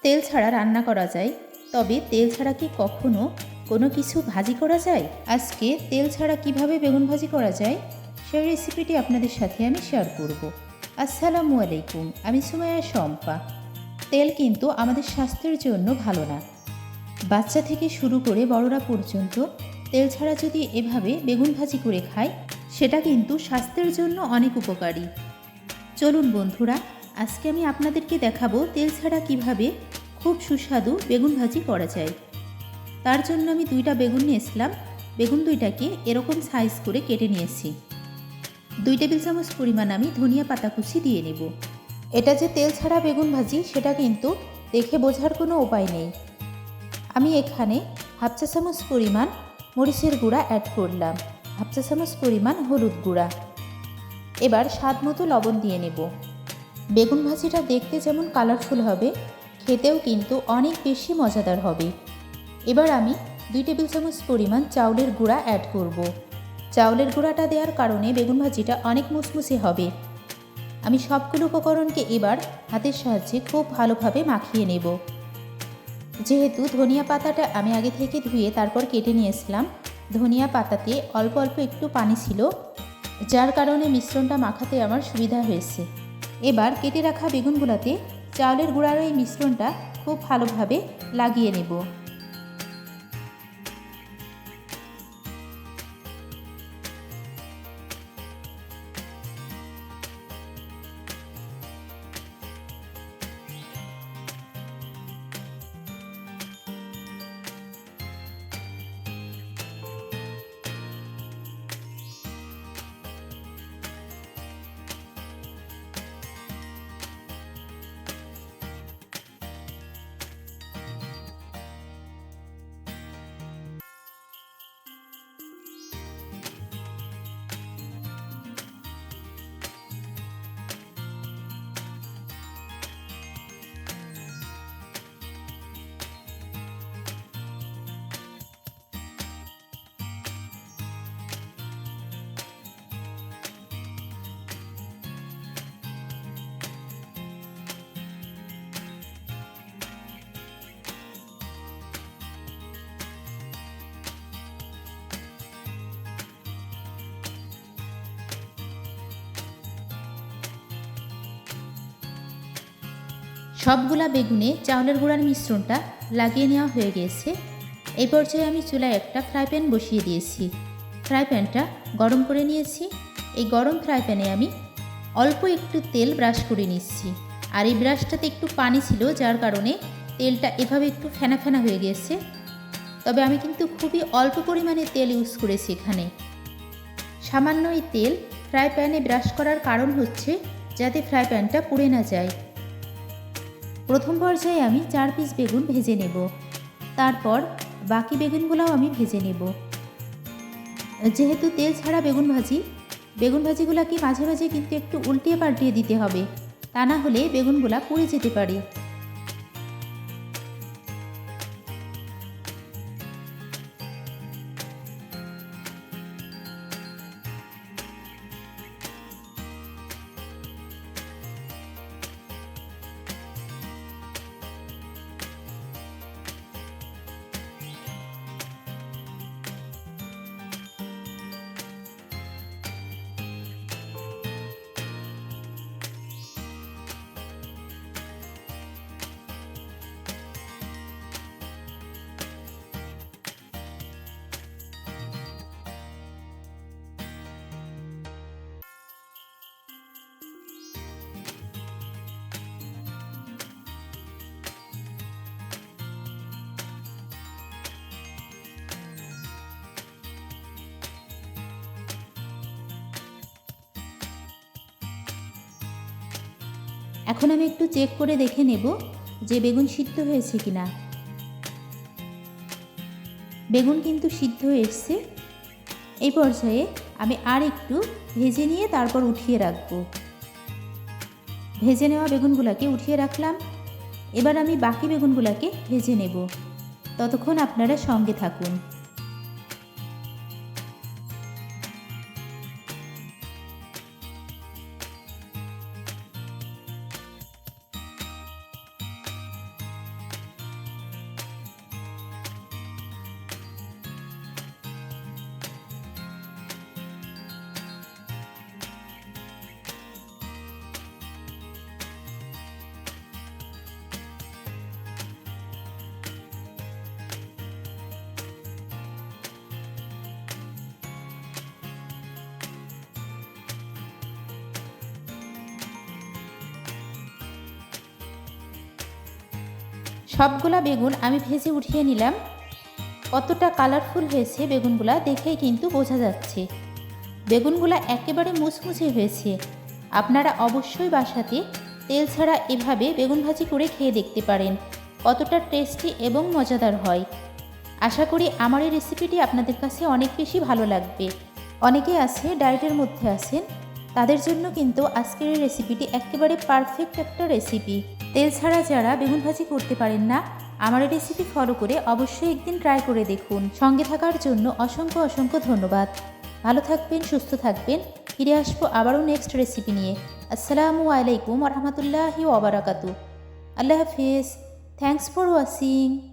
তেল ছাড়া রান্না করা যায়, তবে তেল ছাড়া কি কখনো কোনো কিছু ভাজি করা যায়? আজকে তেল ছাড়া কিভাবে বেগুন ভাজি করা যায় সেই রেসিপিটি আপনাদের সাথে আমি শেয়ার করব। আসসালামু আলাইকুম, আমি সুমাইয়া শম্পা। তেল কিন্তু আমাদের স্বাস্থ্যের জন্য ভালো না। বাচ্চা থেকে শুরু করে বড়রা পর্যন্ত তেল ছাড়া যদি এভাবে বেগুন ভাজি করে খায়, সেটা কিন্তু স্বাস্থ্যের জন্য অনেক উপকারী। চলুন বন্ধুরা, আজকে আমি আপনাদেরকে দেখাবো তেল ছাড়া কিভাবে খুব সুস্বাদু বেগুন ভাজি করা যায়। তার জন্য আমি 2টা বেগুন নিয়েছিলাম। বেগুন 2টাকে এরকম সাইজ করে কেটে নিয়েছি। 2 টেবিল চামচ পরিমাণ আমি ধনিয়া পাতা কুচি দিয়ে নেব। এটা যে তেল ছাড়া বেগুন ভাজি সেটা কিন্তু দেখে বোঝার কোনো উপায় নেই। আমি এখানে হাফ চা চামচ পরিমাণ মরিচের গুঁড়া অ্যাড করলাম, হাফ চা চামচ পরিমাণ হলুদ গুঁড়া। এবার স্বাদ মতো লবণ দিয়ে নেব। বেগুন ভাজিটা দেখতে যেমন কালারফুল হবে, খেতেও কিন্তু অনেক বেশি মজাদার হবে। এবার আমি 2 টেবিল চামচ পরিমাণ চাউলের গুঁড়া অ্যাড করব। চাউলের গুঁড়াটা দেওয়ার কারণে বেগুন ভাজিটা অনেক মুচমুচে হবে। আমি সবগুলো উপকরণকে এবার হাতের সাহায্যে খুব ভালোভাবে মাখিয়ে নেব। যেহেতু ধনিয়া পাতাটা আমি আগে থেকে ধুয়ে তারপর কেটে নিয়েছিলাম, ধনিয়া পাতাতে অল্প অল্প একটু পানি ছিল, যার কারণে মিশ্রণটা মাখাতে আমার সুবিধা হয়েছে। এবার কেটে রাখা বেগুনগুলোতে চাউলের গুঁড়ার এই মিশ্রণটা খুব ভালোভাবে লাগিয়ে নেব। সবগুলা বেগুনে চাউলের গুঁড়ার মিশ্রণটা লাগিয়ে নেওয়া হয়ে গেছে। এই পর্যায়ে আমি চুলায় একটা ফ্রাই প্যান বসিয়ে দিয়েছি। ফ্রাই প্যানটা গরম করে নিয়েছি। এই গরম ফ্রাই প্যানে আমি অল্প একটু তেল ব্রাশ করে নিচ্ছি। আর এই ব্রাশটাতে একটু পানি ছিল, যার কারণে তেলটা এভাবে একটু ফেনা ফেনা হয়ে গেছে। তবে আমি কিন্তু খুবই অল্প পরিমাণে তেল ইউজ করেছি এখানে। সামান্য এই তেল ফ্রাই প্যানে ব্রাশ করার কারণ হচ্ছে যাতে ফ্রাই প্যানটা পুড়ে না যায়। প্রথম পর্যায়ে আমি 4 পিস বেগুন ভেজে নেব। তারপর বাকি বেগুনগুলোও আমি ভেজে নেব। যেহেতু তেল ছাড়া বেগুন ভাজিগুলোকে মাঝে মাঝে কিন্তু একটু উল্টিয়ে পাল্টিয়ে দিতে হবে, তা না হলে বেগুনগুলা পুড়ে যেতে পারে। এখন আমি একটু চেক করে দেখে নেব যে বেগুন সিদ্ধ হয়েছে কিনা। বেগুন কিন্তু সিদ্ধ হয়ে এসছে। এই পর্যায়ে আমি আর একটু ভেজে নিয়ে তারপর উঠিয়ে রাখবো। ভেজে নেওয়া বেগুনগুলোকে উঠিয়ে রাখলাম। এবার আমি বাকি বেগুনগুলোকে ভেজে নেব। ততক্ষণ আপনারা সঙ্গে থাকুন। সবগুলা বেগুন আমি ভেজে উঠিয়ে নিলাম। কতটা কালারফুল হয়েছে বেগুনগুলা দেখেই কিন্তু বোঝা যাচ্ছে। বেগুনগুলা একেবারে মুচমুচে হয়েছে। আপনারা অবশ্যই বাসাতে তেল ছাড়া এভাবে বেগুন ভাজি করে খেয়ে দেখতে পারেন, কতটা টেস্টি এবং মজাদার হয়। আশা করি আমার এই রেসিপিটি আপনাদের কাছে অনেক বেশি ভালো লাগবে। অনেকে আছে ডায়েটের মধ্যে আছেন, তাদের জন্য কিন্তু আজকের এই রেসিপিটি একেবারে পারফেক্ট একটা রেসিপি। তেল ছাড়া যারা বেগুন ভাজি করতে পারেন না, আমার এই রেসিপি ফলো করে অবশ্যই একদিন ট্রাই করে দেখুন। সঙ্গে থাকার জন্য অসংখ্য অসংখ্য ধন্যবাদ। ভালো থাকবেন, সুস্থ থাকবেন। ফিরে আসবো আবারও নেক্সট রেসিপি নিয়ে। আসসালামু আলাইকুম ওয়া রাহমাতুল্লাহি ওয়া বারাকাতুহু। আল্লাহ হাফিজ। Thanks for watching.